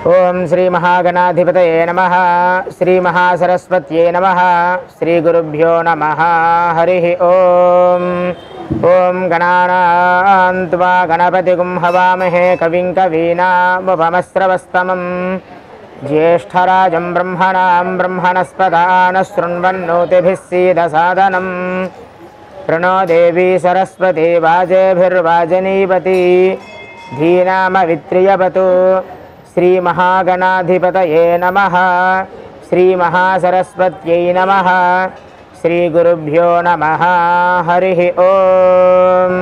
ओं श्री महागणाधिपतये नमः। श्री महासरस्वत्यै नमः। श्री गुरुभ्यो नमः। हरिः ओं। ओं गणानां त्वा गणपतिगुं हवामहे कविं कवीनामुपमस्रवस्तमं ज्येष्ठराजं ब्रह्मणां ब्रह्मणस्पदानः शृण्वन्नोतिभिः सीदसादनं प्रणो देवी सरस्वती वाजेभिर्वाजनीवती धीनामवित्रियवतु। श्री महागणाधिपतये नमः। श्री महासरस्वत्यै नमः। श्री गुरुभ्यो नमः। हरिः ओं।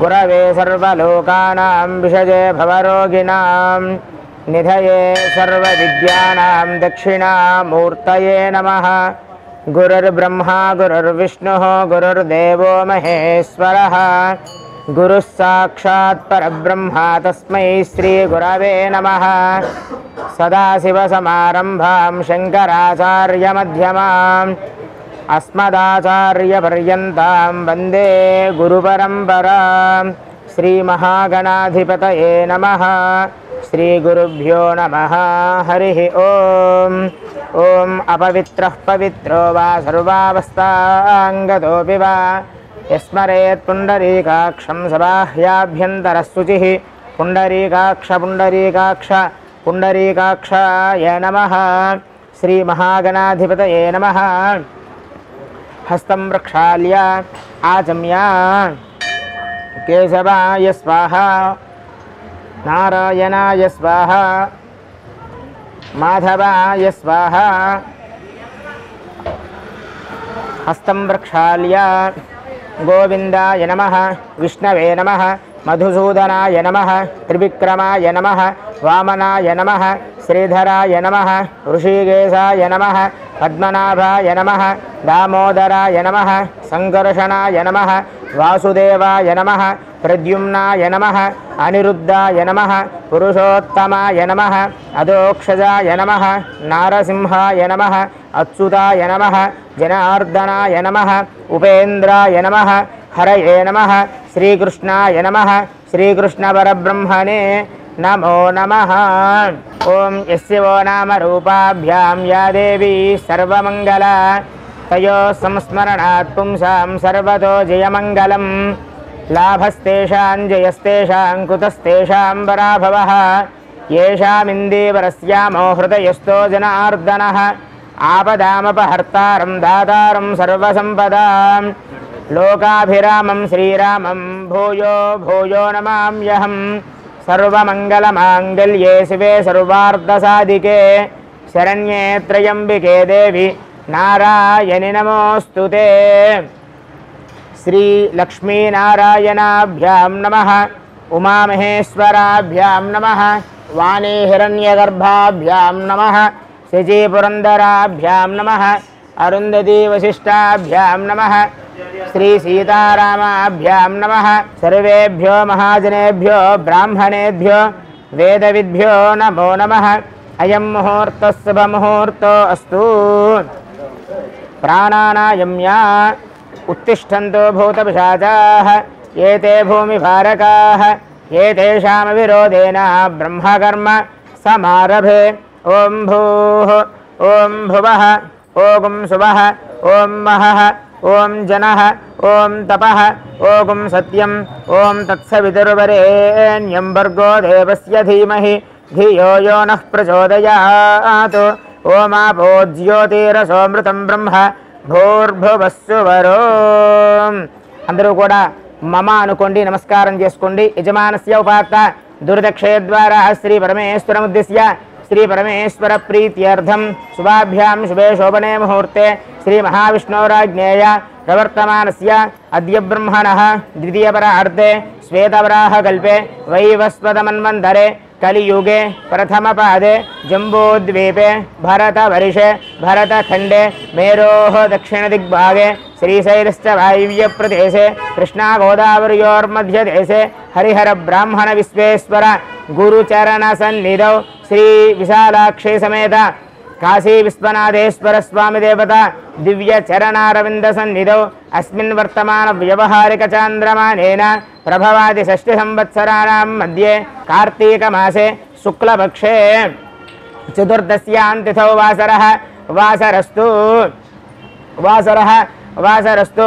गुरवे सर्वलोकानां विषजे भवरोगिणां निधये सर्वविद्यानां दक्षिणामूर्तये नमः। गुरुर्ब्रह्मा गुरुर्विष्णुः गुरुर्देवो महेश्वरः गुरुः साक्षात् परब्रह्मा तस्मै श्री गुरवे नमः। सदाशिवसमारम्भां शङ्कराचार्यमध्यमाम् अस्मदाचार्यपर्यन्तां वन्दे गुरुपरम्परां। श्रीमहागणाधिपतये नमः। श्रीगुरुभ्यो नमः। हरिः ओं। ॐ अपवित्रः पवित्रो वा सर्वावस्थाङ्गतोऽपि वा यस्मरेत् पुण्डरीकाक्षं सबाह्याभ्यन्तरशुचिः पुण्डरीकाक्ष पुण्डरीकाक्ष पुण्डरीकाक्षाय नमः। श्रीमहागणाधिपतये नमः। हस्तं प्रक्षाल्य आचम्य केशवाय स्वाहा नारायणाय स्वाहा माधवाय स्वाहा। हस्तं प्रक्षाल्य गोविंदाय नमः विष्णवे नमः मधुसूदनाय नमः त्रिविक्रमाय नमः वामनाय नमः श्रीधराय नमः ऋषिकेशाय नमः पद्मनाभाय नमः दामोदराय नमः संकर्षणाय नमः वासुदेवाय नमः प्रद्युम्नाय नमः अनिरुद्धाय नमः पुरुषोत्तमाय नमः अधोक्षजाय नमः नारसिंहाय नमः अच्युताय नमः जनार्दनाय नमः उपेन्द्राय नमः हरये नमः श्रीकृष्णाय नमः श्रीकृष्णपरब्रह्मणे नमो नमः। ओं यस्य वो नाम रूपाभ्यां या देवी सर्वमङ्गला तयोः संस्मरणात् पुंसां सर्वतो जयमङ्गलं लाभस्तेषां जयस्तेषां कुतस्तेषां पराभवः येषामिन्दीवरस्यामो हृदयस्थो जनार्दनः आपदामपहर्तारं दातारं सर्वसम्पदां लोकाभिरामं श्रीरामं भूयो भूयो नमाम्यहं। सर्वमङ्गलमाङ्गल्ये शिवे सर्वार्धसाधिके शरण्ये त्र्यम्बिके देवी नारायणि नमोऽस्तुते। श्री लक्ष्मीनारायणाभ्यां नमः उमामहेश्वराभ्यां नमः वाणी हिरण्यगर्भाभ्यां नमः शचीपुरन्दराभ्यां नमः अरुन्धती वसिष्ठाभ्यां नमः श्री सीतारामाभ्यां नमः। सर्वेभ्यो महाजनेभ्यो ब्राह्मणेभ्यो वेदविद्भ्यो नमो नमः। अयं मुहूर्तः शुभमुहूर्तो अस्तु। प्राणानायम्या उत्तिष्ठन्तो भूतपिशाचाः एते भूमिभारकाः एतेषामविरोधेन ब्रह्मकर्म समारभे। ओं भूः ओं भुवः ओं सुवः ओं महः ओं जनः ओं तपः ओं सत्यं ओं तत्सवितुर्वरेण्यं भर्गो देवस्य धीमहि धियो यो नः प्रचोदयात्। ओमापो ज्योतिरसोमृतं ब्रह्म भूर्भुवस्सुवरो। అందరూ కూడా మమ అనుకోండి, నమస్కారం చేసుకోండి. యజమానస్య ఉపాత్త దుర్దక్షే ద్వారా శ్రీ పరమేశ్వరముద్దిశ్య श्री परमेश्वर प्रीत्यर्थम शुभाभ्यां शुभे शोभने मुहूर्ते श्री महाविष्णोराज्ञेय प्रवर्तमानस्य अद्य ब्रह्मणः द्वितीयपरार्धे श्वेतवराहकल्पे वैवस्वतमन्वन्तरे कलियुगे प्रथमपादे जम्बूद्वीपे भरतवर्षे भरतखण्डे मेरोः दक्षिणदिग्भागे श्रीशैलश्च वायव्यप्रदेशे कृष्णागोदावर्योर्मध्यदेशे हरिहरब्राह्मणविश्वेश्वर गुरुचरणसन्निधौ श्री विशालाक्षी समेत काशी विश्वनाथेश्वर स्वामी देवता दिव्य चरणारविंद सन्निधौ अस्मिन् वर्तमान व्यवहारिक चांद्रमानेन प्रभवादि षष्टि संवत्सराणां मध्ये कार्तीक मासे शुक्लपक्षे चतुर्दश्यां तिथौ वासरस्तु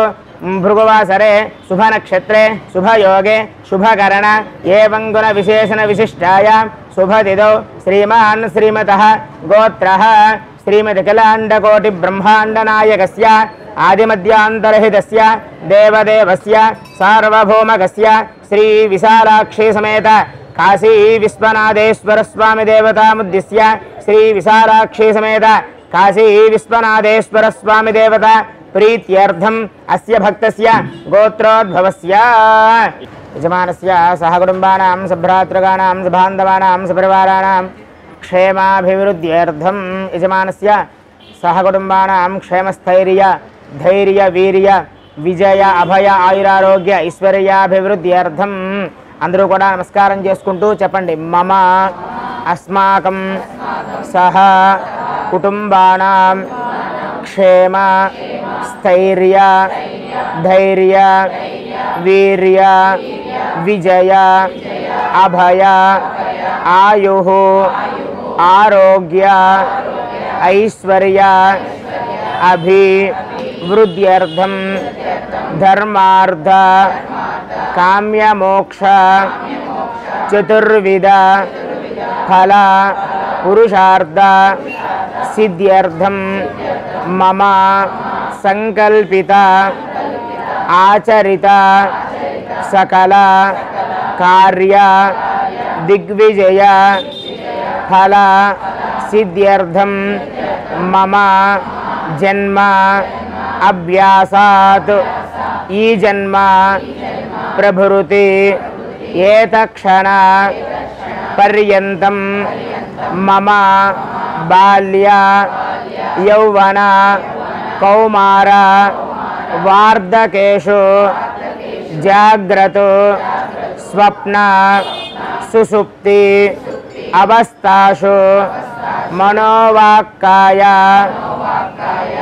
भृगुवासरे शुभनक्षत्रे शुभयोगे शुभकरण एवं गुण विशेषण विशिष्टायां शुभतिथौ श्रीमान् श्रीमतः गोत्रः श्रीमदखिलाण्डकोटि ब्रह्माण्डनायकस्य आदिमध्यान्तरहितस्य देवदेवस्य सार्वभौमकस्य श्री विशालाक्षी समेत काशी विश्वनाथेश्वर स्वामी देवतामुद्दिश्य श्री विशालाक्षी समेत काशी विश्वनाथेश्वर स्वामी देवता प्रीत्यर्थम अस्य भक्तस्य गोत्रोद्भवस्य यजमानस्य सहकुटुम्बानां सभ्रातृकाणां सबान्धवानां सपरिवाराणां क्षेमाभिवृद्ध्यर्थम यजमानस्य सहकुटुम्बानां क्षेमस्थैर्य धैर्य वीर्य विजय अभय आयुरारोग्य ऐश्वर्याभिवृद्ध्यर्थम అందరూ కూడా నమస్కారం చేసుకుంటూ చెప్పండి మమ అస్మాకం సహ కుటుంబానాం క్షేమ స్థైర్య ధైర్య వీర్య విజయ అభయ ఆయుః ఆరోగ్య ఐశ్వర్య అభివృద్ధ్యర్థం ధర్మార్థ काम्य मोक्ष चतुर्विध फल पुरुषार्थ सिद्ध्यर्थम मम संकल्पित आचरित सकल कार्य दिग्विजय फल सिद्ध्यर्थम मम जन्म अभ्यासात् ई जन्म प्रभृति एतक्षण पर्यन्तं मम बाल्य यौवन कौमार वार्धकेषु जाग्रत स्वप्न सुषुप्ति अवस्थासु मनोवाक्काय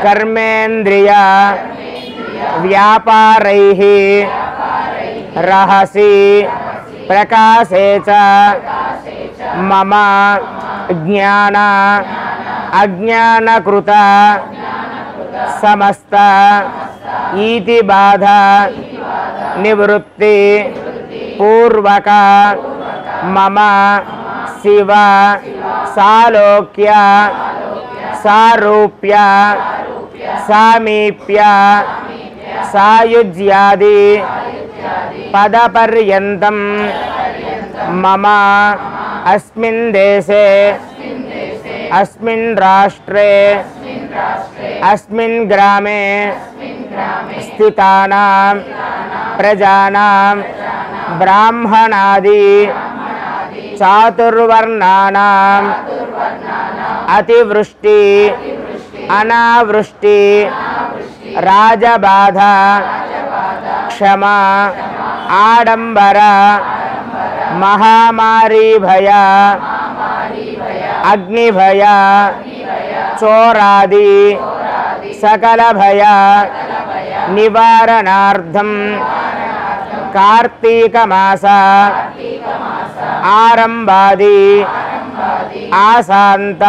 कर्मेन्द्रिय व्यापारैः रहसि प्रकाशे च मम ज्ञान अज्ञानकृत समस्त इति बाधा निवृत्ति पूर्वक मम शिव सालोक्य सारूप्य सामीप्य सायुज्यादि पदपर्यन्तं मम अस्मिन् देशे अस्मिन् राष्ट्रे अस्मिन् ग्रामे स्थितानां प्रजानां ब्राह्मणादि चातुर्वर्णानां अतिवृष्टि अनावृष्टि राजबाधा क्षमा आडंबर महामारी भय अग्निभय चोरादि सकल भय निवारणार्थं कार्तीक मास आरंभादि आसांत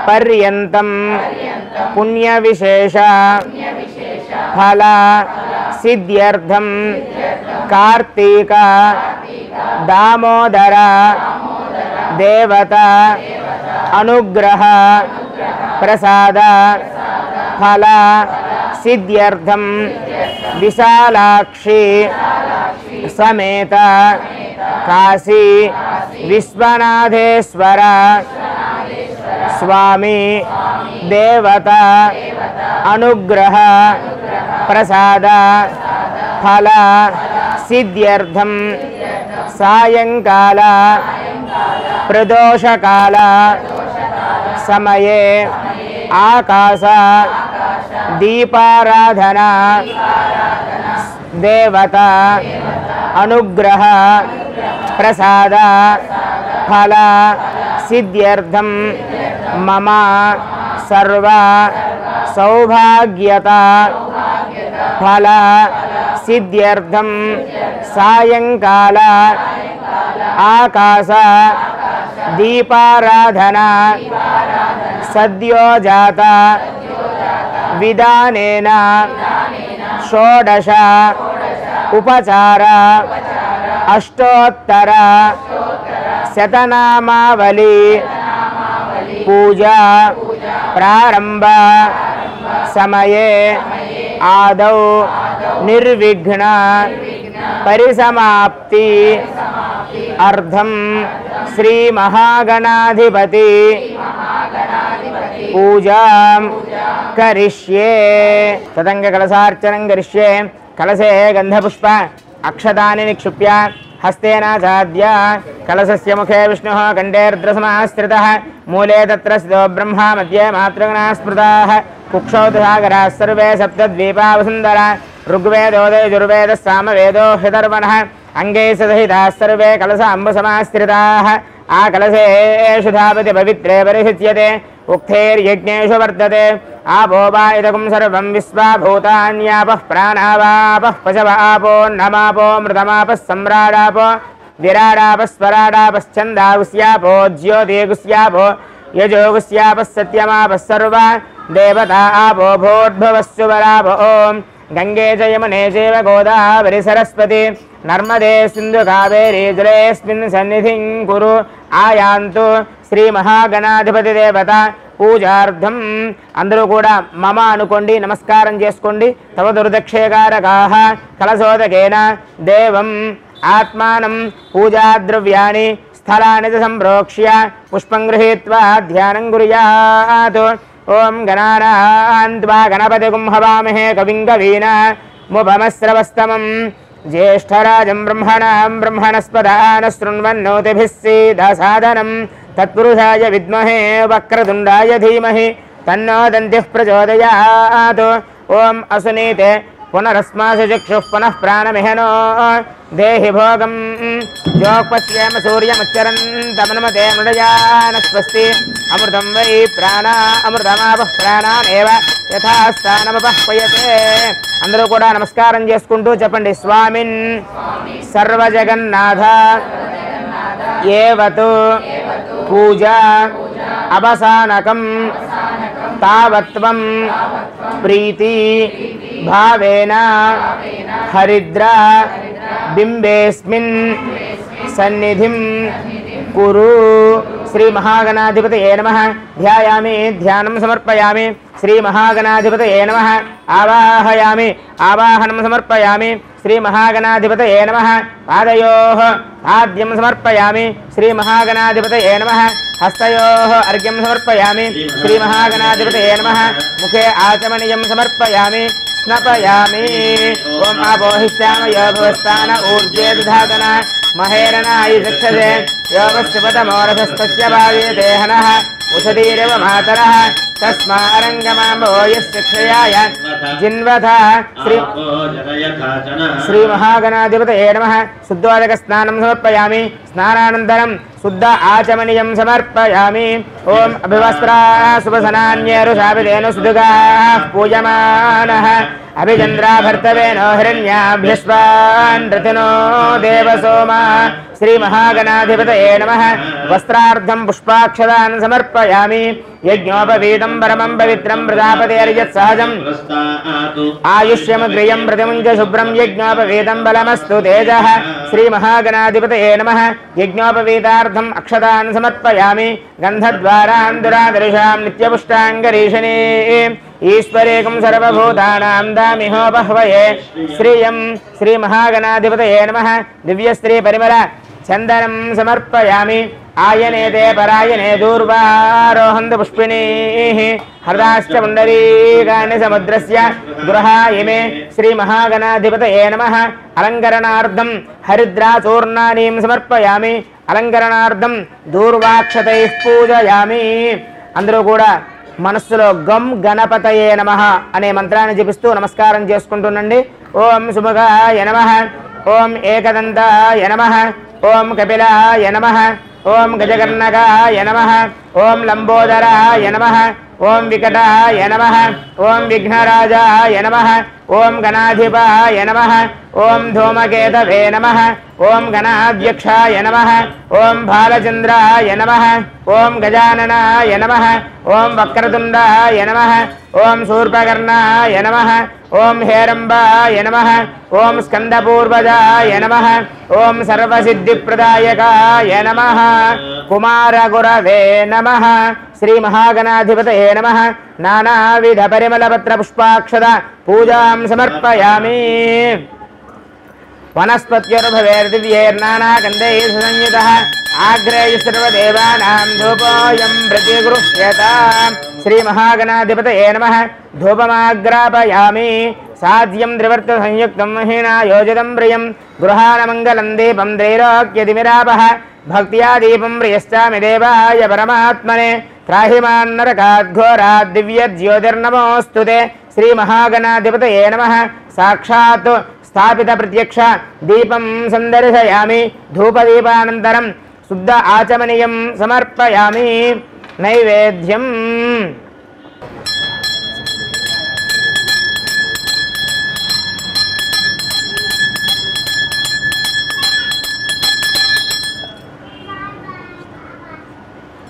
पर्यन्तं पुण्य विशेष फल सिद्ध्यर्थं कार्तीक दामोदर देवता अनुग्रह प्रसाद फल सिद्ध्यर्थं विशालाक्षी समेत काशी विश्वनाथेश्वर स्वामी देवता अनुग्रह प्रसाद फल सिद्ध्यर्थं सायंकाल प्रदोषकाल समये आकाश दीपाराधना देवता अनुग्रह प्रसाद फल सिद्ध्यर्थं मम सर्व सौभाग्यता फल सिद्ध्यर्थं सायंकाल आकाश దీపారాధన సద్యోజాత విధానేన షోడశ ఉపచార అష్టోత్తర శతనామావళి పూజా ప్రారంభ సమయే ఆదౌ నిర్విఘ్న పరిసమాప్తి అర్థం శ్రీ మహాగణాధిపతి పూజాం కరిష్యే. తదంగ కలశార్చనం కరిష్యే. కలశే గంధపుష్ప అక్షతాని నిక్షిప్య హస్తేనాచాద్య కలశస్య ముఖే విష్ణుః కంఠే రుద్రసమాశ్రితః మూలే తత్ర స్థితో బ్రహ్మ మధ్యే మాతృగణాః స్మృతాః కుక్షౌ సాగరాः సర్వే సప్తద్వీపా వసుంధరా ఋగ్వేదో యజుర్వేదः సామవేదో హ్యధర్వణः అంగై సదహితాः సర్వే కలశాంబుసమాశ్రితాः ఆ కలశేషు ధాపతి పవిత్రే పరిహృత్యతే ఉక్తైర్యజ్ఞేషు వర్తతే ఆపో వా ఇదకం సర్వం విశ్వా భూతాన్యాపః ప్రాణావాపః పశవాపో నమాపో మృతమాపः సమ్రాడాపో విరాడాపः స్వరాడాపశ్చందాగుస్యాపో జ్యోతిగుస్యాపో యజోగుస్యాపः సత్యమాపः సర్వా దేవతా ఆపో భూర్భువస్సు వరాపో. ఓం గంగే చ యమునే చైవ గోదావరి సరస్వతి నర్మదే సింధు కావేరీ జలేస్మిన్ సన్నిధిం కురు. ఆయాంతు శ్రీ మహాగణాధిపతి దేవత పూజార్థం. అందరూ కూడా మమ అనుకోండి, నమస్కారం చేసుకోండి. తవ దుర్దక్షేకారకాః కలశోదకేన దేవం ఆత్మానం పూజాద్రవ్యాన్ని స్థలాన్ని చ సంప్రోక్ష్య పుష్పం గృహీత్వా ధ్యానం కుర్యాత్. ఓం గణానాన్త్వా గణపతిగుం హవామహే కవిం కవీనాముపమశ్రవస్తమం జ్యేష్ఠరాజం బ్రహ్మణస్పదాన శృణ్వన్నోతిభిः सीदसादनं तत्पुरुषाय विद्महे वक्रतुण्डाय धीमहि तन्नो दन्तिः प्रचोदयात्. ओम असुनीते पुनरस्मासु चक्षुः पुनः प्राणमिहनो देहि भोगं योगपश्येम सूर्यमुच्चरन्तमनुमते मृडयानस्वस्ति अमृतं वै प्राणा अमृतमापः प्राणानेव यथा స్థానముపహ్వయతే. అందరూ కూడా నమస్కారం చేసుకుంటూ చెప్పండి. స్వామిన్ సర్వజగన్నాథ ఏవతు పూజా అవసానకం తావత్వం ప్రీతి భావేన హరిద్ర బింబేస్మిన్ సన్నిధిం కురు. శ్రీ మహాగణాధిపతయే నమః. ధ్యాయామి ధ్యానం సమర్పయామి. శ్రీ మహాగణాధిపతయే నమః. ఆవాహయామి ఆవాహనం సమర్పయామి. శ్రీ మహాగణాధిపతయే నమః. పాదయోః ఆద్యం సమర్పయామి. శ్రీ మహాగణాధిపతయే నమః. హస్తయోః అర్ఘ్యం సమర్పయామి. శ్రీ మహాగణాధిపతయే నమః. ముఖే ఆచమనీయం సమర్పయామి. స్నపయామి. ఓం ఆపోహిష్యామ యోగస్థాన ఊర్జే దుధాతన మహేరణాయి చక్షసే యోగస్సుపతమోరసస్తస్య భావేతే హనః ఉషధీరేవ మాతరః తస్మారంగమాంబో యస్య క్షయాయ జిన్వథ. శ్రీ మహాగణాధిపతయే నమః. శుద్ధోదక స్నానం సమర్పయామి. స్నానానంతరం శుద్ధ ఆచమనీయం సమర్పయామి. ఓం అభివస్త్రా శుభసనాన్యేరుషాభిధేను సుదుగాః పూజమానః అభిచంద్రాభర్తవేనో హిరణ్యాభ్యస్వాన్ రతినో దేవసోమా. శ్రీ మహాగణాధిపతయే నమః. వస్త్రార్థం పుష్పాక్షదాన్ సమర్పయామి. యజ్ఞోపవీతం పరమం పవిత్రం ప్రజాపతేర్యత్ సహజం ఆయుష్యముగ్రియం ప్రతిముంజ శుభ్రం యజ్ఞోపవీతం బలమస్తు తేజః. శ్రీ మహాగణాధిపతయే నమః. యజ్ఞోపవీతార్థం అక్షతాన్ సమర్పయామి. గంధద్వారాన్ దురాదర్శాం నిత్యపుష్టాంగరీషణే ఈశ్వరేకం సర్వభూతానాం దామిహోపహ్వయే. శ్రీయం శ్రీ మహాగణాధిపతయే నమః. దివ్యశ్రీ పరిమళ చందనం సమర్పయామి. ఆయనేతే పరాయణే దూర్వారోహంతు పుష్పిణీః హృదాశ్చ పుండరీకాని సముద్రస్య గృహాయిమే. శ్రీ మహాగణాధిపతయే నమః. అలంకరణార్థం హరిద్రాచూర్ణానీం సమర్పయామి. అలంకరణార్థం దూర్వాక్షతైః పూజయామి. అందరూ కూడా మనస్సులో గం గణపతయే నమః అనే మంత్రాన్ని జపిస్తూ నమస్కారం చేసుకుంటునండి. ఓం సుముఖాయ నమః. ఓం ఏకదంతాయ నమః. ఓం కపిలాయ నమః. ఓం గజకర్ణకాయ నమః. ఓం లంబోదరాయ నమః. ఓం వికటాయ నమః ఓం విఘ్నరాజాయ నమః ఓం గణాధిపాయ నమః ఓం ధూమకేతవే నమః ఓం గణాధ్యక్షాయ నమః ఓం బాలచంద్రాయ నమః ఓం గజాననాయ నమః ఓం వక్రతుండాయ నమః ఓం శూర్పకర్ణాయ నమః ఓం హేరంబాయ నమః ఓం స్కందపూర్వజాయ నమః ఓం సర్వసిద్ధిప్రదాయకాయ నమః కుమారగురవే నమః శ్రీ మహాగణాధిపతయే నమః నానావిధ పరిమళపత్ర పుష్పాక్షత పూజాం సమర్పయామి వనస్పత్యుర్భవేర్దివ్యైర్నానాగంధైః సుసంయుతః ఆగ్రేయ సర్వదేవానాం ధూపోయం ప్రతిగృహ్యతాం శ్రీ మహాగణాధిపతయే నమః ధూపమాగ్రాపయామి సాధ్యం త్రివర్త సంయుక్తం మహినా యోజితం ప్రియం గృహాణమంగళం దీపం త్రైలోక్యతిమిరాపః భక్త్యా దీపం ప్రియశ్చామి దేవాయ పరమాత్మనే త్రాహిమాన్నరకాద్ఘోరాద్ దివ్యజ్యోతిర్నమోऽस्तुते శ్రీ మహాగణాధిపతయే నమః సాక్షాత్ స్థాపిత ప్రత్యక్ష దీపం సందర్శయామి ధూపదీపానంతరం శుద్ధ ఆచమనీయం సమర్పయామి నైవేద్యం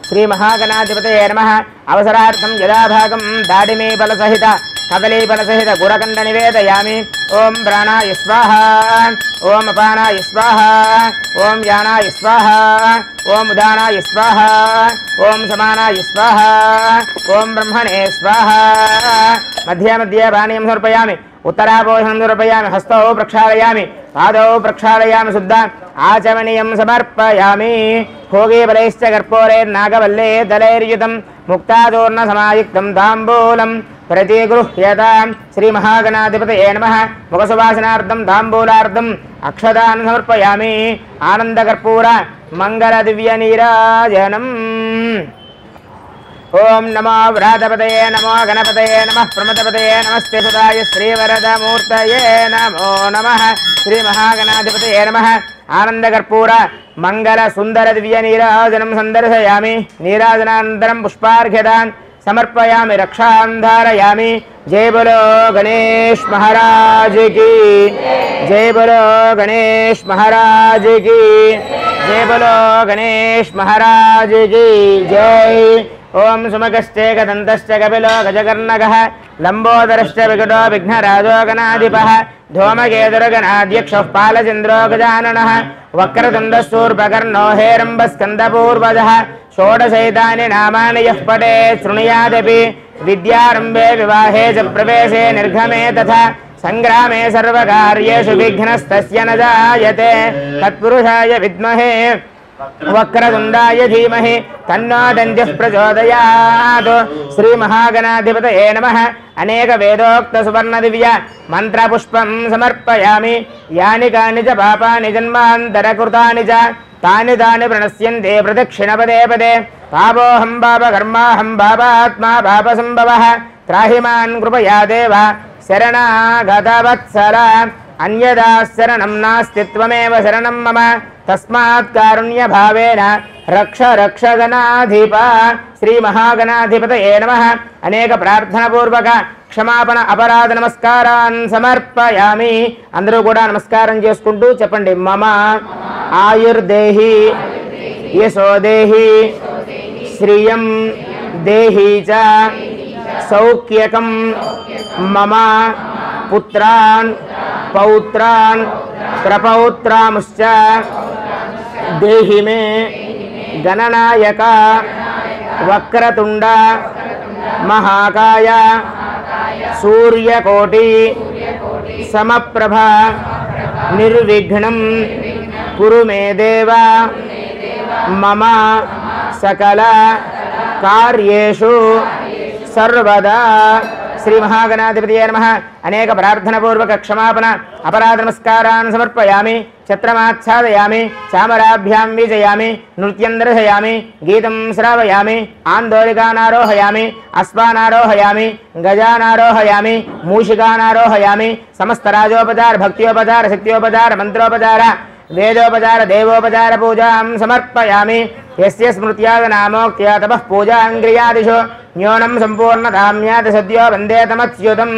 శ్రీ మహాగణాధిపతయే నమః అవసరార్థం యథాభాగం దాడిమీ ఫలసహిత కదలీఫలసహిత గురకండ నివేదయామి ఓం ప్రాణాయ స్వాహా ఓం అపానాయ స్వాహా ఓం యానాయ స్వాహా ఓం ఉదానాయ స్వాహా ఓం సమానాయ స్వాహా ఓం బ్రహ్మణే స్వాహా మధ్య మధ్య పానీయం సమర్పయామి ఉత్తరాపోషణం సమర్పయామి హస్తౌ ప్రక్షాళయామి పాదౌ ప్రక్షాళయామి శుద్ధ ఆచమనీయం సమర్పయామి భోగీఫలైశ్చ కర్పూరైర్నాగవల్లే దళైర్యుతం ముక్తాదూర్ణ సమాయుక్తం తాంబూలం ప్రతిగృహ్యతాం శ్రీ మహాగణాధిపతయే నమః ముఖసువాసనార్థం తాంబూలార్థం అక్షతాన్ సమర్పయామి ఆనందకర్పూర మంగళ దివ్య నీరాజనం ఓం నమో వ్రాతపతయే నమో గణపతయే నమః ప్రమదపతయే నమస్తే సుతాయ శ్రీవరదమూర్తయే నమో నమః శ్రీ మహాగణాధిపతయే నమః ఆనందకర్పూర మంగళ సుందర దివ్య నీరాజనం సందర్శయామి నీరాజనానంతరం పుష్పార్ఘ్యదాన్ సమర్పయామి రక్షాం ధారయామి జై బలో గణేష్ మహారాజ్ కి జై బలో గణేష్ మహారాజ్ కి జై బలో గణేష్ మహారాజ్ కి జై ఓం సుమగశ్చేకదంతశ్చ కపిలో గజకర్ణకః లంబోదరశ్చ వికటో విఘ్నరాజో గణాధిపః ధూమకేతుర్గణాధ్యక్షః పాలచంద్రో గజాననః వక్రతుండశూర్పకర్ణో హేరంబస్కందపూర్వజः షోడశైతాని నామాని యః పఠేత్ శృణుయాదపి విద్యారంభే వివాహే చ ప్రవేశే నిర్గమే తథా సంగ్రామే సర్వకార్యేషు విఘ్నస్తస్య న జాయతే తత్పురుషాయ విద్మహే వక్రతుండాయ ధీమహి తన్నో దంత్యః ప్రచోదయాత్ శ్రీ మహాగణాధిపతయే నమః అనేక వేదోక్త సువర్ణ దివ్య మంత్రపుష్పం సమర్పయామి యాని కాని చ పాపాని జన్మాంతరకృతాని చ తాని తాని ప్రణశ్యంతే ప్రదక్షిణ పదే పదే పాపోహం పాపకర్మాహం పాపాత్మా పాపసంభవః త్రాహిమాన్ కృపయా దేవ శరణాగతవత్సల అన్యదా శరణం నాస్తి త్వమేవ శరణం మమ తస్మాత్ కారుణ్య భావేన రక్ష రక్ష గణాధిప శ్రీ మహాగణాధిపతయే నమః అనేక ప్రార్థనపూర్వక క్షమాపణ అపరాధ నమస్కారాన్ సమర్పయామి అందరూ కూడా నమస్కారం చేసుకుంటూ చెప్పండి మమ ఆయుర్దేహి యశోదేహి శ్రియం దేహి చ సౌఖ్యకం మమ పుత్రాన్ పౌత్రాన్ ప్రపౌత్రాముశ్చ దేహి మే గణనాయక వక్రతుండ మహాకాయ సూర్యకోటి సమప్రభ నిర్విఘ్నం కురు మే దేవ మమ సకల కార్యేషు సర్వదా శ్రీ మహాగణాధిపతయే నమః అనేక ప్రార్థనపూర్వక క్షమాపణ అపరాధ నమస్కారాన్ సమర్పయామి ఛత్రమాచ్ఛాదయామి చామరాభ్యాం వీజయామి నృత్యం దర్శయామి గీతం శ్రావయామి ఆందోళికానారోహయామి అశ్వానారోహయామి గజానారోహయామి మూషికానారోహయామి సమస్త రాజోపచార భక్త్యోపచార శక్త్యోపచార మంత్రోపచార వేదోపచార దేవోపచార పూజాం సమర్పయామి యస్య స్మృత్యాద నామోక్త్యా తపః పూజాంగ్రియాదిషు न्यूनं सम्पूर्णताम्यात् सद्यो वन्दे तमच्युतं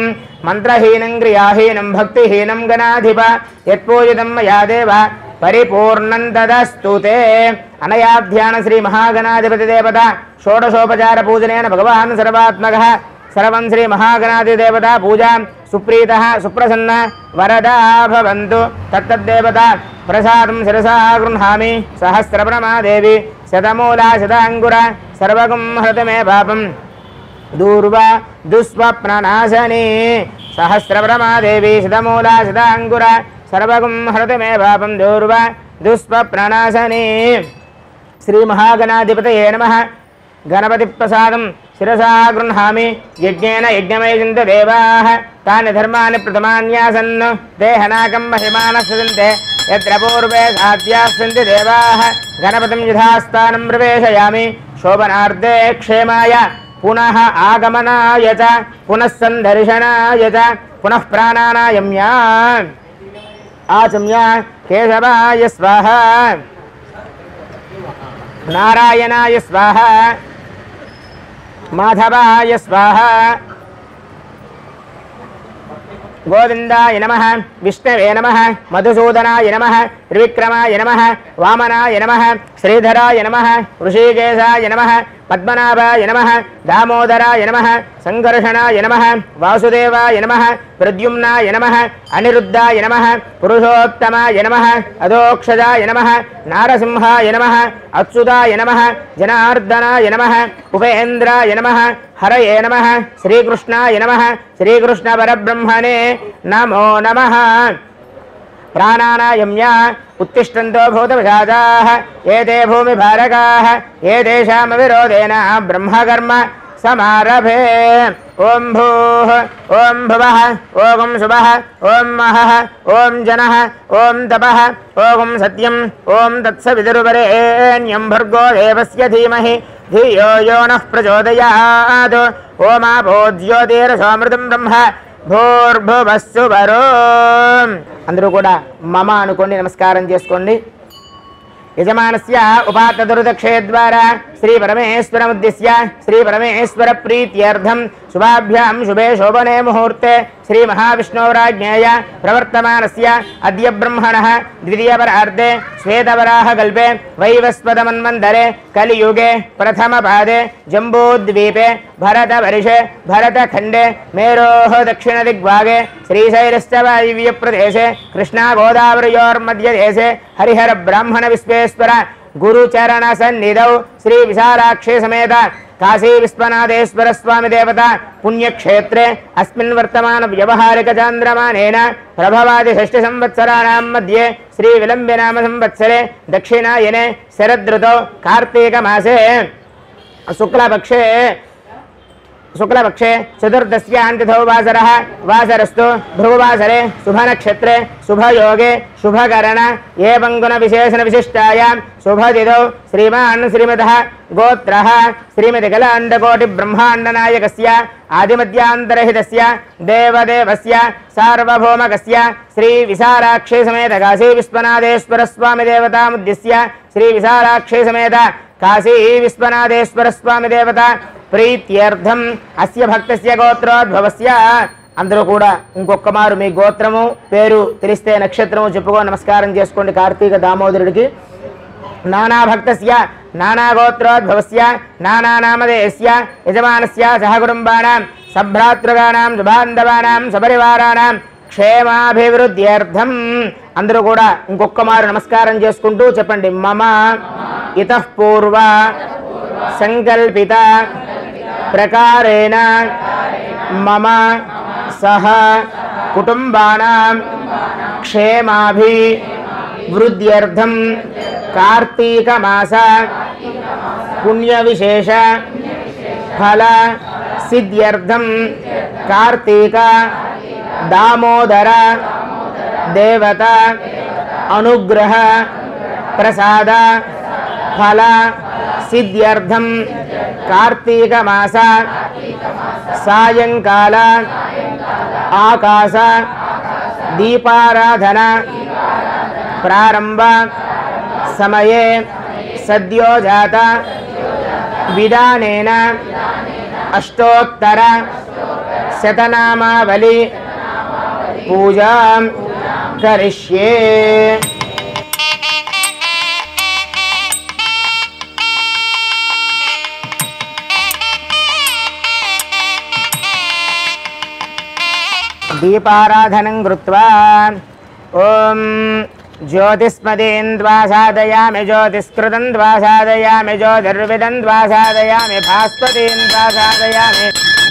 मन्त्रहीनं क्रियाहीनं भक्तिहीनं गणाधिप यत्पूजितं मया देव परिपूर्णं तदस्तु ते। अनया ध्यान श्री महागणाधिपति देवता षोडशोपचार पूजनेन भगवान् सर्वात्मकः सर्वं श्री महागणाधिदेवता पूजा सुप्रीतः सुप्रसन्न वरदा भवन्तु। तत्तद्देवता प्रसादं शिरसा गृह्णामि सहस्रप्रमा देवी शतमूला शताङ्कुर सर्वगुं हृत मे पापं दूर्वा दुःस्वप्ननाशनी सहस्रप्रमा देवी शतमूला शताङ्कुर सर्वगुं हृत मे पापं दूर्वा दुःस्वप्ननाशनी। श्री महागणाधिपतये नमः। गणपति प्रसादं शिरसा गृह्णामि यज्ञेन यज्ञमयजन्त देवाः तानि धर्माणि प्रथमान्यासन् ते हनाकं महिमानः सजन्ते यत्र पूर्वे साध्याः सन्ति देवाः गणपतिं यथास्थानं प्रवेशयामि शोभनार्थे क्षेमाय पुनः आगमनाय च पुनः सन्दर्शनाय च पुनः प्राणानायम्य आचम्य केशवाय स्वाहा नारायणाय स्वाहा माधवाय स्वाहा गोविंदाय नमः विष्णवे नमः मधुसूदनाय नमः त्रिविक्रमाय नमः वामनाय नमः श्रीधराय नमः ऋषिकेशाय नमः पद्मनाभाय नमः दामोदराय नमः संकर्षणाय नमः वासुदेवाय नमः प्रद्युम्नाय नमः अनिरुद्धाय नमः पुरुषोत्तमाय नमः अधोक्षजाय नमः नारसिंहाय नमः अच्युताय नमः जनार्दनाय नमः उपेन्द्राय नमः हरये नमः श्रीकृष्णाय नमः श्रीकृष्णपरब्रह्मणे नमो नमः। प्राणानायम्य उत्तिष्ठन्तो भूतविशाचाः एते भूमिभारकाः एतेषामविरोधेन ब्रह्मकर्म समारभे। ओं भूः ओं भुवः ओं शुभः ओं महः ओं जनः ओं तपः ओं सत्यम् ओं तत्सवितुर्वरेण्यं भर्गो देवस्य धीमहि धियो यो नः प्रचोदयात्। ओमापो ज्योतिरसोमृतं ब्रह्म భూర్భువస్సు వరో। అందరూ కూడా మమ అనుకోండి, నమస్కారం చేసుకోండి। యజమానస్య ఉపాత్తదుర్దక్షే ద్వారా శ్రీ పరమేశ్వరముద్దిశ్య శ్రీ పరమేశ్వర ప్రీత్యర్థం శుభాభ్యాం శుభే శోభనే ముహూర్తే శ్రీ మహావిష్ణోరాజ్ఞేయ ప్రవర్తమానస్య అద్య బ్రహ్మణః ద్వితీయపరార్ధే శ్వేతవరాహకల్పే వైవస్వతమన్వంతరే కలియుగే ప్రథమపాదే జంబూద్వీపే భరతవర్షే భరతఖండే మేరోః దక్షిణదిగ్భాగే శ్రీశైలశ్చ వాయువ్యప్రదేశే కృష్ణాగోదావరయోర్మధ్యదేశే హరిహర బ్రాహ్మణ విశ్వేశ్వర गुरुचरण सन्निधौ श्री विशालाक्षी समेत काशी विश्वनाथेश्वर स्वामी देवता पुण्यक्षेत्रे अस्मिन् वर्तमान व्यवहारिक चान्द्रमानेन प्रभवादि षष्टि संवत्सराणां मध्ये श्री विलम्बिनाम संवत्सरे दक्षिणायने शरदृतौ कार्तीक मासे शुक्लपक्षे चतुर्दश्यान्तिथौ वासरः वासरस्तु भृगुवासरे शुभनक्षत्रे शुभयोगे शुभकरण एवं गुणविशेषण विशिष्टायां शुभतिथौ श्रीमान् श्रीमतः गोत्रः श्रीमतिकलाण्डकोटि ब्रह्माण्डनायकस्य आदिमध्यान्तरहितस्य देवदेवस्य सार्वभौमकस्य श्री विशालाक्षी समेत काशी विश्वनाथेश्वर स्वामी देवतामुद्दिश्य श्री विशालाक्षी समेत काशी विश्वनाथेश्वर स्वामी देवता ప్రీత్యర్థం అస్య భక్తస్య గోత్రోద్భవస్య। అందరూ కూడా ఇంకొక మారు మీ గోత్రము పేరు తెలిస్తే నక్షత్రము చెప్పుకో నమస్కారం చేసుకోండి కార్తీక దామోదరుడికి। నానా భక్తస్య నానా గోత్రోద్భవస్య నానా నామధేయస్య యజమానస్య సహకుటుంబానాం సభ్రాతృగానాం శుభాంధవానాం సపరివారానాం క్షేమాభివృద్ధ్యర్థం। అందరూ కూడా ఇంకొక మారు నమస్కారం చేసుకుంటూ చెప్పండి మమ ఇతః పూర్వ సంకల్పిత ప్రకారేణ మమ సహ కుటుంబానాం క్షేమాభివృద్ధ్యర్థం కార్తీక మాస పుణ్య విశేష ఫల సిద్ధ్యర్థం కార్తీక దామోదర దేవత అనుగ్రహ ప్రసాద ఫల సిద్ధ్యర్థం కార్తీక మాస సాయంకాల ఆకాశ దీపారాధన ప్రారంభ సమయే సద్యోజాత విధానేన अष्टोत्तर शतनामावली पूजां करिष्ये। दीपाराधनं कृत्वा ओम ज्योतिस्मदीन्द्वा साधयामि ज्योतिस्कृतन्द्वा साधयामि ज्योतिर्विदन्द्वा साधयामि भास्वतीन्द्वा साधयामि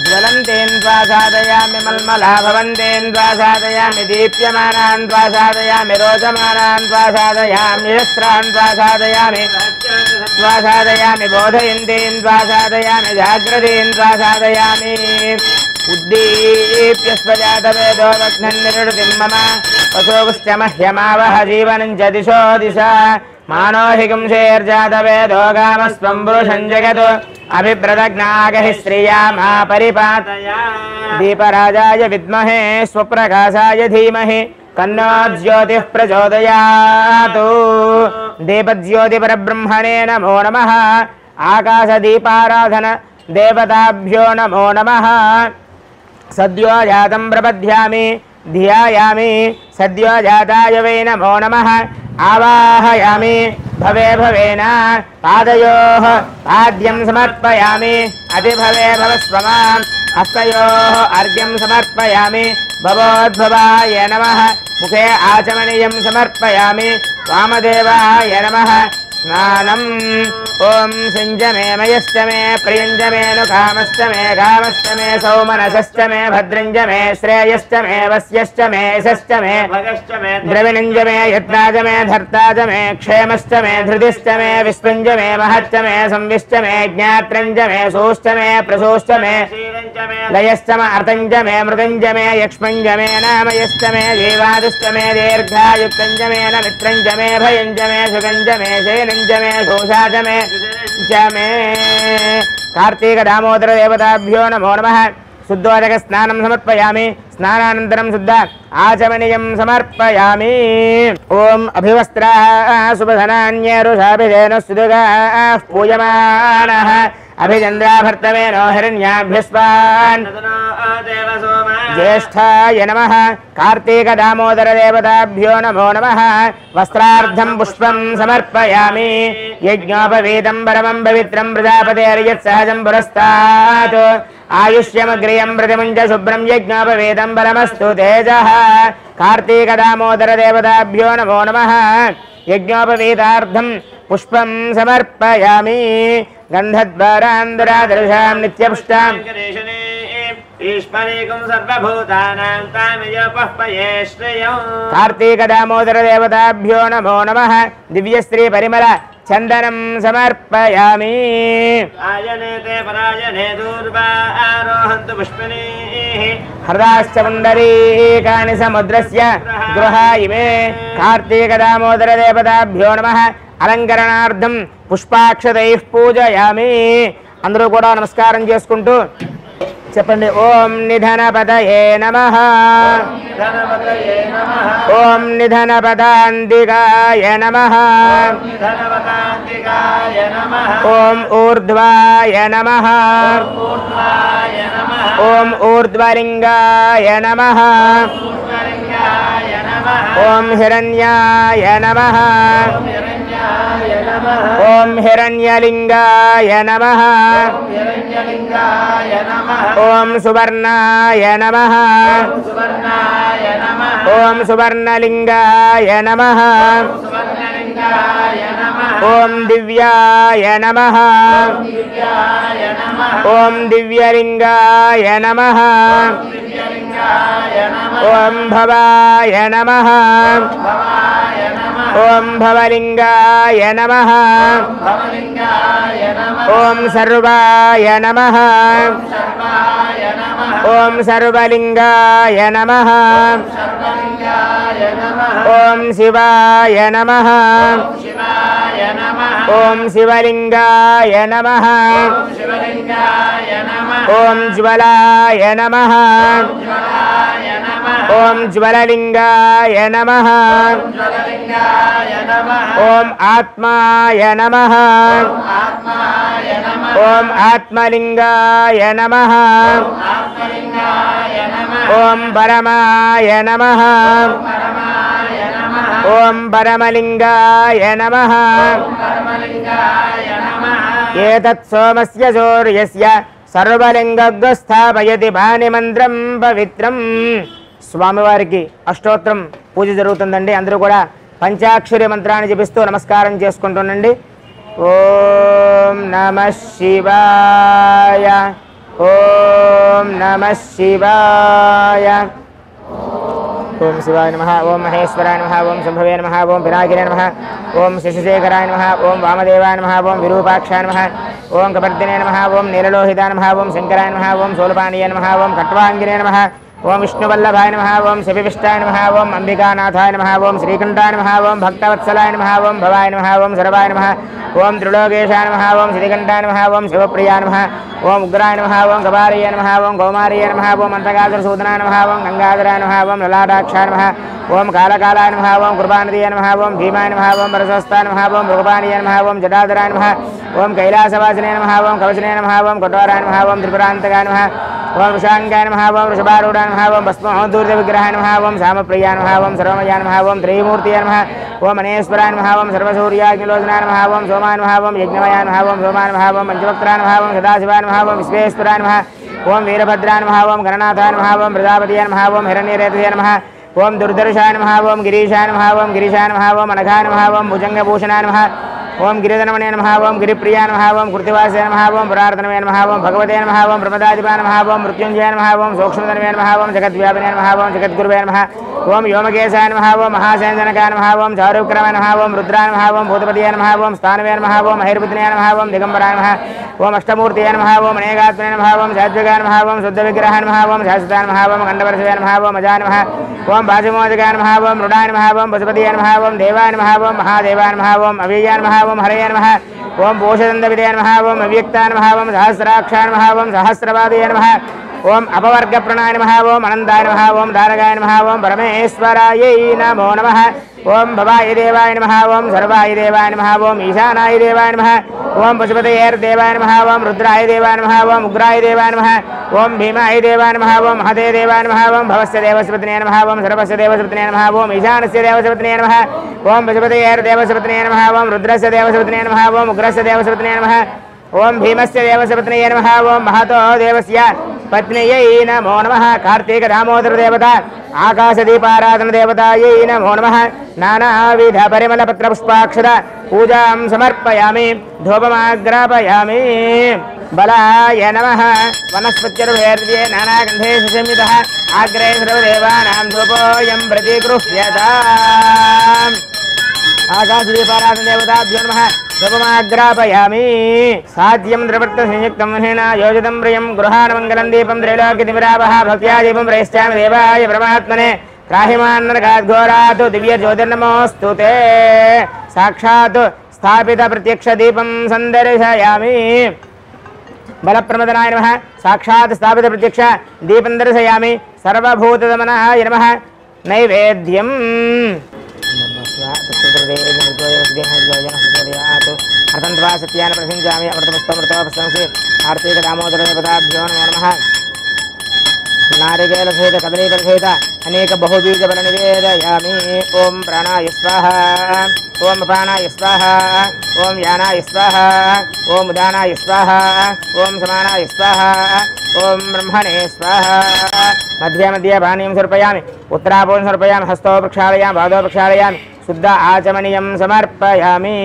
ज्वलन्तीन्द्वा साधयामि मल्मलाभवन्तीन्द्वा साधयामि दीप्यमानान्द्वा साधयामि रोचमानान्द्वा साधयामि यस्त्रान्द्वा साधयामि बोधयन्तीन्द्वा साधयामि जाग्रतीन्द्वा साधयामि उद्दीप्य स्वजातवेदो वघ्नन्निर्वृतिं मम वसोगुश्च मह्यमावह जीवनं च दिशो दिशा मानोहिगुंसेर्जातवेदो गामस्त्वं पुरुषं जगतो अभिप्रदग्नागहि श्रिया मा परिपातया। दीपराजाय विद्महे स्वप्रकाशाय धीमहि तन्नो ज्योतिः प्रचोदयात्। दीपज्योतिपरब्रह्मणे नमो नमः। आकाशदीपाराधन देवताभ्यो नमो नमः। सद्यो जातं प्रपद्यामि ध्यायामि सद्यो जाताय वै नमो नमः। आवाहयामि भवे भवेन पादयोः पाद्यं समर्पयामि अतिभवे भवस्वमाम् हस्तयोः अर्घ्यं समर्पयामि भवोद्भवाय नमः। मुखे आचमनीयं समर्पयामि वामदेवाय नमः। स्नानम् ओम सिंजमे मयश्च मे प्रियञ्च मे नुकामश्च मे कामश्च मे सौमनसश्च मे भद्रञ्च मे श्रेयश्च मे वस्यश्च मे यशश्च मे भगश्च मे द्रविणञ्च मे यत्नाच मे धर्ताच मे क्षेमश्च मे धृतिश्च मे विश्वञ्च मे महच्च मे संविश्च मे ज्ञात्रञ्च मे सोश्च मे प्रसोश्च मे लयश्च मे अर्थञ्च मे मृगञ्च मे यक्ष्मञ्च मे नामयश्च मे जीवादिश्च मे दीर्घायुक्तञ्च मे मित्रञ्च मे भयञ्च मे सुगञ्च मे शयनञ्च मे घोषाच मे जमे। कार्तिक दामोदर देवताभ्यो नमो नमः। शुद्धोदक स्नानं समर्पयामि स्नानानन्तरं शुद्ध आचमनीयं समर्पयामि। ओम अभिवस्त्राः सुबधनान्यरुषाभिधेन सुदुगाः पूयमानः अभिचन्द्राभर्तमेनो हिरण्याभ्यस्वान् ज्येष्ठाय नमः। कार्तिक दामोदर देवताभ्यो नमो नमः। वस्त्रार्धं पुष्पं समर्पयामि यज्ञोपवीतं परमं पवित्रं प्रजापतेर्यत्सहजं पुरस्तात् आयुष्यमग्रियं प्रतिमुञ्च शुभ्रं यज्ञोपवीतं परमस्तु तेजः। कार्तिक दामोदर देवताभ्यो नमो नमः। यज्ञोपवीतार्थं पुष्पं समर्पयामि गन्धद्वारान्दरादर्शां नित्यपुष्टां ईश्वरीकुं सर्वभूतानां तामयोपह्पये श्रियं। कार्तिक दामोदर देवताभ्यो नमो नमः। दिव्यश्री परिमल चंदनं समर्पयामि। आयने ते परायणे दूर्वा आरोहन्तु पुष्पिणीः हृदाश्च पुण्डरीकानि समुद्रस्य गृहा इमे। कार्तिक दामोदर देवताभ्यो नमः। अलंकरणार्थं पुष्पाक्षतैः पूजयामि। అందరూ కూడా నమస్కారం చేసుకుంటూ చెప్పండి ఓం నిధనపదయే నమః ఓం నిధనపదాంతికాయ నమః ఓం ఊర్ధ్వాయ నమః ఓం ఊర్ధ్వలింగాయ నమః ఓం హిరణ్యాయ నమః ఓం హిరణ్యలింగాయ నమః ఓం సువర్ణాయ నమః ఓం సువర్ణలింగాయ నమః ఓం దివ్యాయ నమః ఓం దివ్యలింగాయ నమః ఓం భవాయ నమః ఓం భవలింగాయ నమః ఓం సర్వాయ నమః ఓం సర్వలింగాయ నమః ఓం శివాయ నమః ఓం శివలింగాయ నమః ఓం జ్వలాయ నమః ఓం జ్వలలింగాయ నమః ఓం ఆత్మాయ నమః ఓం ఆత్మలింగాయ నమః ఓం పరమాయ నమః ఓం పరమలింగాయ నమః ఏతత్ సోమస్య సూర్యస్య సర్వలింగస్థాపయతి భానిమంత్రం పవిత్రం. స్వామివారికి అష్టోత్తరం పూజ జరుగుతుందండి. అందరూ కూడా పంచాక్షరి మంత్రాన్ని జపిస్తూ నమస్కారం చేసుకుంటుండండి. ఓం నమః శివాయ ఓం నమః శివాయ ఓం శివాయ నమః ఓం మహేశ్వరాయ నమః ఓం శంభవే నమః ఓం పినాకినే నమః ఓం శశిశేఖరాయ నమః ఓం వామదేవాయ నమః ఓం విరూపాక్షాయ నమః ఓం కపర్దినే నమః ఓం నీలలోహితాయ నమః ఓం శంకరాయ నమః ఓం శూలపాణీయ నమః ఓం ఖట్వాంగినే నమః ఓం విష్ణువల్లభాయ నమః ఓం శపివిష్టాయ నమః ఓం అంబికానాథాయ నమః ఓం శ్రీకంఠాయ నమః ఓం భక్తవత్సలాయ నమః ఓం భవాయ నమః ఓం సర్వాయ నమః ఓం త్రిలోకేశాయ నమః ఓం శ్రీకంఠాయ నమః ఓం శివప్రియాయ నమః ఓం ఉగ్రాయ నమః ఓం కపాలయ నమః ఓం కౌమార్య నమః ఓం అంతగాధరసూదనాయ నమః ఓం గంగాధరాయ నమః ఓం లలాటాక్షాయ నమః ఓం కాళకాలాయ నమః ఓం కృపానిధియ నమః ఓం భీమాయ నమః ఓం పరశస్తాయ నమః ఓం మృగపాణీయ నమః ఓం జటాధరాయ నమః ఓం కైలాసవాసినే నమః ఓం కవచనే నమః ఓం కఠోరాయ నమః ఓం త్రిపురాంతకాయ నమః ఓం వృషాంగాయ నమః ఓం వృషభారూఢాయ నమః ఓం భస్మోద్ధూర్య విగ్రహాయ నమః ఓం సామప్రియాయ నమః ఓం సర్వమయాయ నమః ఓం త్రిమూర్తియ నమః ఓం అనేశ్వరాయ నమః ఓం సర్వసూర్యాగ్నిలోచనాయ నమః ఓం సోమాయ నమః ఓం యజ్ఞమయాయ నమః ఓం సోమాయ నమః ఓం పంచవక్త్రాయ నమః ఓం సదాశివాయ నమః ఓం విశ్వేశ్వరాయ నమః ఓం వీరభద్రాయ నమః ఓం గణనాథాయ నమః ఓం ప్రజాపతియ నమః ఓం హిరణ్యరేతయ నమః ఓం దుర్దర్శాయ నమః ఓం గిరీశాయ నమః ఓం గిరీశాయ నమః ఓం అనఘాయ నమః ఓం భుజంగభూషణాయ నమః ఓం గిరిధనమణే నమః ఓం గిరిప్రియాయ నమః ఓం కృతివాసాయ నమః ఓం పురార్ధనమే నమః ఓం భగవతే నమః ఓం ప్రమదాధిపాయ నమః ఓం మృత్యుంజయ నమః ఓం సూక్ష్మధనమే నమః ఓం జగద్వ్యాపినే నమః ఓం జగద్గురువే నమః ఓం వ్యోమకేశాయ నమః ఓం మహాసేనజనకాయ నమః ఓం చారువిక్రమాయ నమః ఓం రుద్రాయ నమః ఓం భూతపతియే నమః ఓం స్థానవే నమః ఓం మహేర్పుత్రినే నమః ఓం దిగంబరాయ నమః ఓం అష్టమూర్తియే నమః ఓం అనేకాత్మనే నమః ఓం సాత్వికాయ నమః ఓం శుద్ధవిగ్రహాయ నమః ఓం శాశ్వతాయ నమః ఓం ఖండపరశవే నమః ఓం అజాయ నమః ఓం భాజమోదకాయ నమః ఓం మృడాయ నమః ఓం పశుపతియే నమః ఓం దేవాయ నమః ఓం మహాదేవాయ నమః ఓం అవ్యయాయ నమః ఓం హరయే నమః ఓం భూషదండవిదే నమః ఓం అవ్యక్తాయ నమః ఓం సహస్రాక్షాయ నమః ఓం సహస్రపాదయే నమః ఓం అపవర్గ ప్రణాయ నమః ఓం అనంతాయ నమః ఓం ధారకాయ నమః ఓం పరమేశ్వరాయై నమో నమః ఓం భవాయ దేవాయ నమః ఓం సర్వాయ దేవాయ నమః ఓం ఈశానాయ దేవాయ నమః ఓం పశుపతయేర్దేవాయ నమః ఓం రుద్రాయ దేవాయ నమః ఓం ఉగ్రాయ దేవాయ నమః ఓం భీమాయ దేవాయ నమః ఓం మహదే దేవాయ నమః ఓం భవస్య దేవస్పతినే నమః ఓం సర్వస్య దేవస్పతినే నమః ఓం ఈశానస్య దేవస్పతినే నమః ఓం పశుపతయేర్దేవస్పతినే నమః ఓం రుద్రస్య దేవస్పతినే నమః ఓం ఉగ్రస్య దేవస్పతినే నమః ఓం భీమస్య దేవస్పతినే నమః ఓం మహతో దేవస్య పత్నియై నమో నమః కార్తీక దామోదర దేవత ఆకాశదీపారాధన దేవతాయై నమో నమః నానావిధ పరిమళ పత్ర పుష్పాక్షర పూజాం సమర్పయామి ధూపమాగ్రాపయామి బలాయ నమః వనస్పత్యర్వేర్యే నానాగంధేషు సంయుతః ఆగ్రే సర్వదేవానాం ధూపోయం ప్రతిగృహ్యతాం ఆకాశదీపారాధన దేవతాభ్యో నమః ధూపమాగ్రాపయామి సాధ్యం ద్రవృత్త సంయుక్తం వనేన యోజితం ప్రియం గృహాణమంగళం దీపం త్రైలోక్యతిమిరావః భక్త్యా దీపం ప్రయశ్చామి దేవాయ పరమాత్మనే త్రాహిమాన్నరఘోరాత్ దివ్య జ్యోతిర్నమోऽस्तु తే సాక్షాత్ స్థాపిత ప్రత్యక్ష దీపం సందర్శయామి బలప్రమదనాయ నమః సాక్షాత్ స్థాపిత ప్రత్యక్ష దీపం దర్శయామి సర్వభూతదమనాయ నమః నైవేద్యం అర్థంత్వా సత్యాన్ని ప్రశంసామి అమృతపుష్పమృతోపస్తంసి కార్తీక దామోదర దేవతాభ్యో నమో నమః నారికేల సహిత కదలీఫల సహిత అనేక బహుబీజ ఫల నివేదయామి ఓం ప్రాణాయ స్వాహ ఓం అపానాయ స్వాహ ఓం యానాయ స్వాహ ఓం ఉదానాయ స్వాహ ఓం సమానాయ స్వాహ ఓం బ్రహ్మణే స్వాహ మధ్య మధ్య పానీయం సమర్పయామి ఉత్తరాపూర్వం సమర్పయామి హస్తో ప్రక్షాళయామి పాదో ప్రక్షాళయామి శుద్ధ ఆచమనీయం సమర్పయామి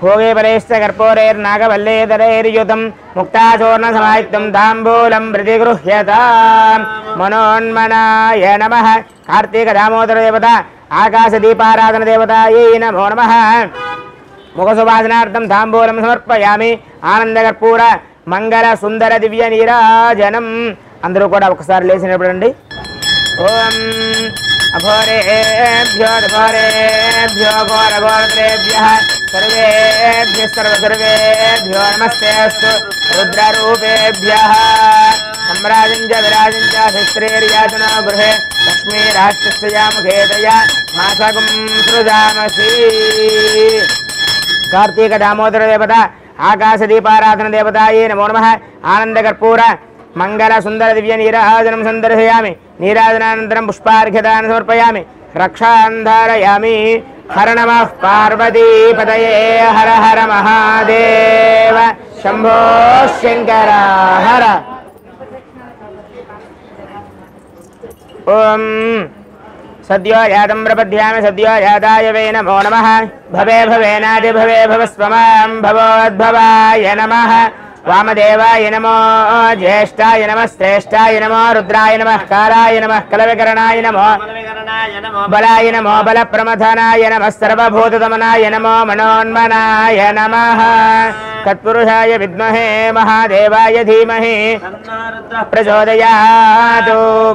భోగే ఫలేశ్చ కర్పూరైర్నాగవల్లేధరైర్యుతం ముక్తాచూర్ణ సమాయుక్తం తాంబూలం ప్రతిగృహ్యతాం మనోన్మనాయ నమః కార్తీక దామోదర దేవత ఆకాశదీపారాధన దేవతాయై నమో నమః ముఖసువాసనార్థం తాంబూలం సమర్పయామి ఆనందకర్పూర మంగళ సుందర దివ్య నీరాజనం అందరూ కూడా ఒకసారి లేచినప్పుడండి ఓం అఘోరేభ్యో ఘోరేభ్యో ఘోరఘోరేభ్యః సర్వేభ్యః సర్వసర్వేభ్యో నమస్తే అస్తు రుద్రరూపేభ్యః धर्मराजं च विराजं च शस्त्रेर्यातनो गृहे लक्ष्मीराष्ट्रस्य मुखेतया मासगं सृजामसि कार्तिक दामोदर देवता आकाश दीपाराधन देवताये नमो नमः आनंद कर्पूर मंगल सुंदर दिव्य नीराजनं संदर्शयामि नीराजनानन्तरं पुष्पार्घ्यदानं समर्पयामि रक्षां धारयामि हर नमः पार्वती पतये हर हर महादेव शंभो शंकर हर ओम सद्यो यादं प्रपद्यामि सद्यो यादाय वै नमो नमः भवे भवेनादि भवे भवस्वमां भवोद्भवाय नमः वामदेवाय नमो ज्येष्ठाय नमः श्रेष्ठाय नमो रुद्राय नमः कालाय नमः कलविकरणाय नमो बलाय नमो बलप्रमथनाय नमः सर्वभूतदमनाय नमो मनोन्मनाय नमः तत्पुरुषाय विद्महे महादेवाय धीमहि प्रचोदयात्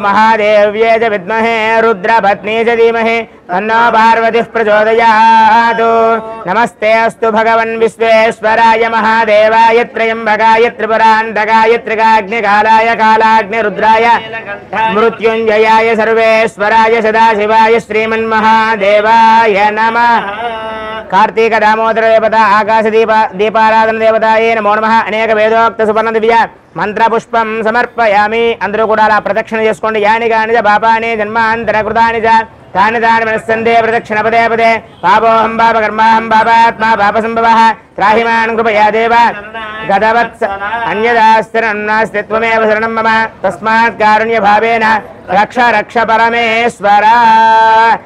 महादेव्यै च विद्महे रुद्रपत्नी च धीमहि तन्नो पार्वतीः प्रचोदयात् नमस्ते अस्तु भगवन् विश्वेश्वराय महादेवाय त्र्यम्बकाय त्रिपुरान्तकाय त्रिकाग्निकालाय कालाग्निरुद्राय मृत्युञ्जयाय सर्वेश्वराय सदाशिवाय श्रीमन्महादेवाय नमः कार्तिक दामोदर देवता आकाश दीपाराधन देवताये नमो नमः అనేక వేదోక్త సువర్ణ దివ్య మంత్ర పుష్పం సమర్పయామి అందరూ కూడా అలా ప్రదక్షిణ చేసుకోండి యాని గాని జ పాపాని జన్మాంతర కృతాని జ తాని తాని మనస్సందే ప్రదక్షిణ పదే పదే పాపోహం పాప కర్మాహం పాపాత్మా పాప సంభవః త్రాహిమాన్ కృపయా దేవ గదవత్స అన్యదాస్తిరం నాస్తి త్వమేవ శరణం మమ తస్మాత్ కారుణ్య భావేన రక్ష రక్ష పరమేశ్వర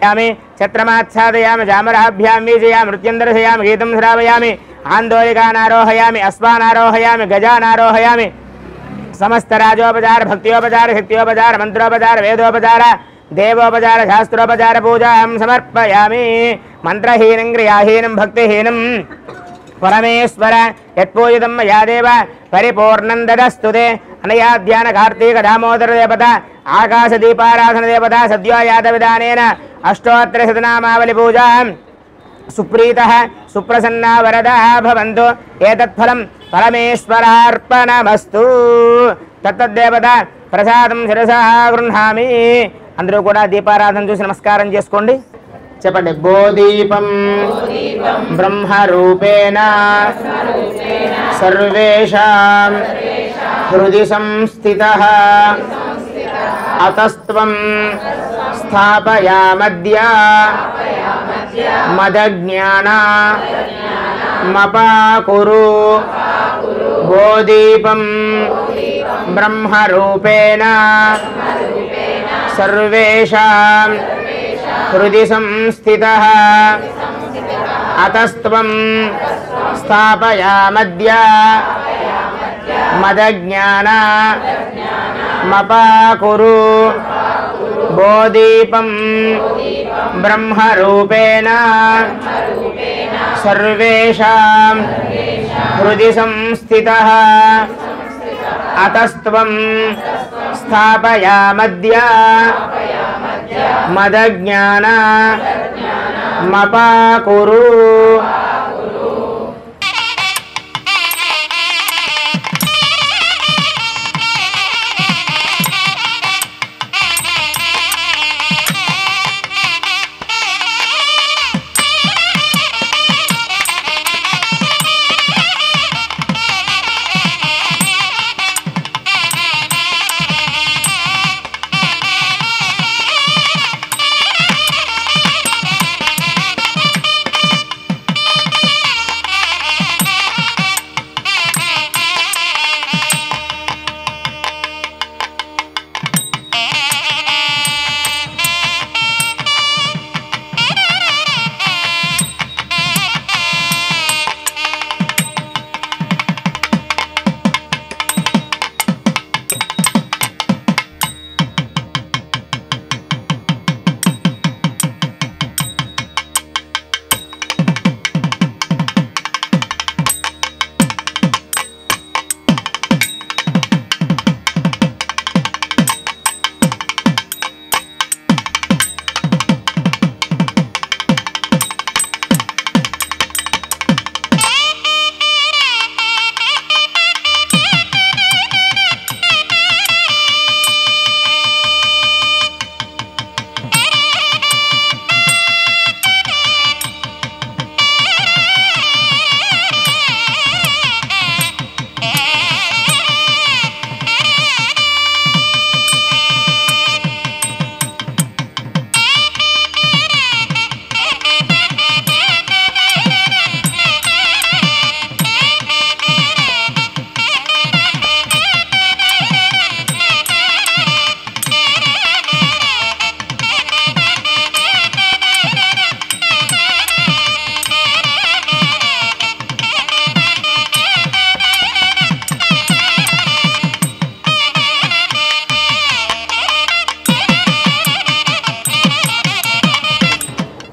యామి ఛత్రమాచ్ఛాదయామి జామరాభ్యాం వీజయామి నృత్యం దర్శయామి గీతం శ్రావయామి आंदोलिकानारोहयामि अश्वानारोहयामि गजानारोहयामि समस्त राजोपचार भक्त्योपचार शक्त्योपचार मंत्रोपचार वेदोपचार देवोपचार शास्त्रोपचार पूजां समर्पयामि मंत्रहीनं क्रियाहीनं भक्तिहीनं परमेश्वर यत्पूजितं मया देव परिपूर्णं ददस्तु ते अनया ध्यान कार्तिक दामोदर देवता आकाश दीपाराधन देवता सद्यो यादविदानेन अष्टोत्तर शतनामावलि पूजां सुप्रीतः सुप्रसन्ना वरदः भवन्तु एतत्फलं परमेश्वरार्पणमस्तु तत्तद्देवता प्रसादं शिरसा गृह्णामि అందరూ కూడా దీపారాధన చూసి నమస్కారం చేసుకోండి చెప్పండి బోదీపం బ్రహ్మరూపేణ సర్వేషాం హృది సంస్థితః అతస్త్వం స్థాపయామద్య మదజ్ఞాన మపాకురు బోదీపం బ్రహ్మరూపేణ సర్వేషాం హృది సంస్థితః అతస్త్వం స్థాపయామద్య మదజ్ఞాన మపాకురు బోదీపం బ్రహ్మరూపేణ సర్వేషాం హృది సంస్థితః అతస్త్వం స్థాపయామద్య మదజ్ఞాన మపాకురు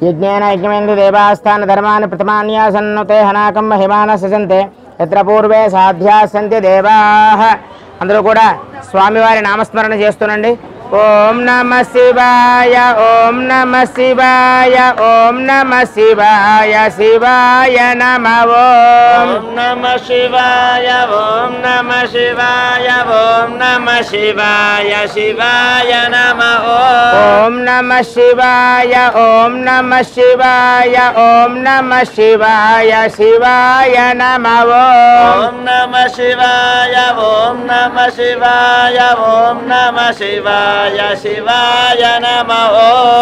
యజ్ఞేన యజ్ఞమేంద్ర దేవాస్థాన ధర్మాన్ని ప్రథమాన్యాసన్నుతే హనాకం మహిమాన సజంతే యత్ర పూర్వే సాధ్యా సంతి దేవాః. అందరూ కూడా స్వామివారి నామస్మరణ చేస్తునండి. ఓం నమ శివాయ ఓం నమ శివాయ ఓం నమ శివాయ శివాయ నమ ఓం నమ శివాయ ఓం నమ శివాయ ఓం నమ శివాయ శివాయ నమ ఓం నమ శివాయ ఓం నమ శివాయ ఓం నమ శివాయ శివాయ నమ ఓం నమ శివాయ ఓం నమ శివాయ ఓం నమ శివాయ శివాయ నమ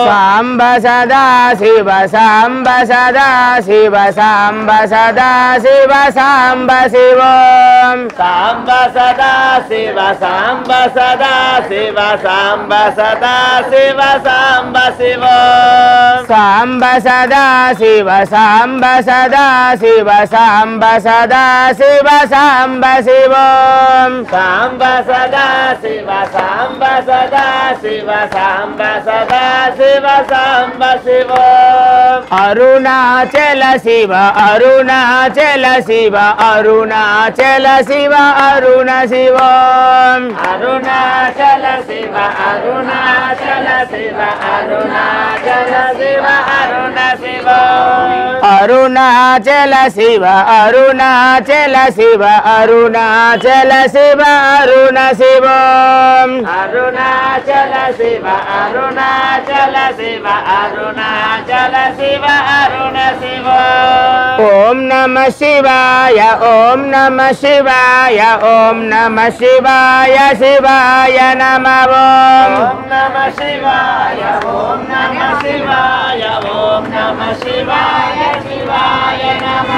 సాంబ సదా శివ సాంబ సదా శివ సాంబ సదా శివ సాంబ శివం సాంబ సదా శివ సాంబ సదా శివ సాంబ సదా శివ సాంబ శివం సాంబ సదా శివ సాంబ సదా శివ సాంబ సదా శివ సాంబ శివం సాంబ సదా శివ సాంబ సదా శివ సాంబ సదా శివ సాంబ శివం అరుణాచల శివ అరుణాచల శివ అరుణాచల శివ అరుణ శివం అరుణాచల శివ అరుణాచల శివ అరుణాచల శివ అరుణ శివం అరుణాచల శివ అరుణాచల శివ అరుణాచల శివ అరుణ శివం అరుణాచల శివ అరుణాచల శివ అరుణాచల శివ అరుణ శివం ఓం నమ శివాయ ఓం నమ శివాయ ఓం నమ శివాయ శివాయ నమ ఓం నమ శివాయ ఓం నమ శివాయ ఓం నమ శివాయ శివాయ నమ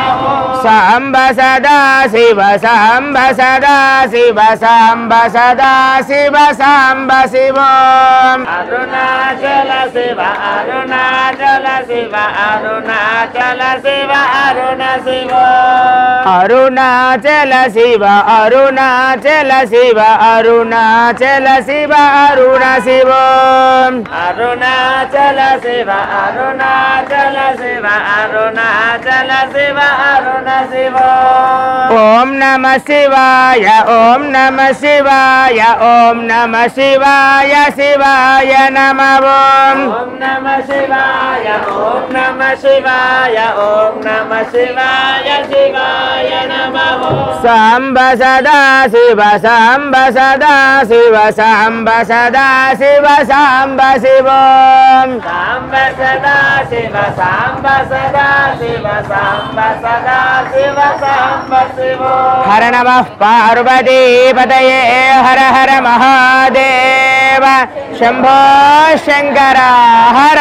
సాంబ సదా శివ సాంబ సదా శివ సాంబ సదా శివ సాంబ శివం అరుణాచల శివ అరుణాచల శివ అరుణాచల శివ అరుణ శివం అరుణాచల శివ అరుణాచల శివ అరుణాచల శివ అరుణ శివం అరుణాచల శివ అరుణాచల శివ అరుణాచల శివ అరుణ శివం ఓం నమ శివాయ ఓం నమ శివాయ ఓం నమ శివాయ శివాయ నమ ఓం ఓం నమ శివాయ ఓం నమ శివాయ ఓం నమ శివాయ శివాయ నమ సాంబ సదా శివ సాంబ సదా శివ సాంబ సదా శివ సాంబ శివం సాంబ సదా శివ సాంబ సదా శివ సాంబ సదా శివ సాంబ శివ హర నమః పార్వతీపతయే హర హర మహాదేవ శంభో శంకర హర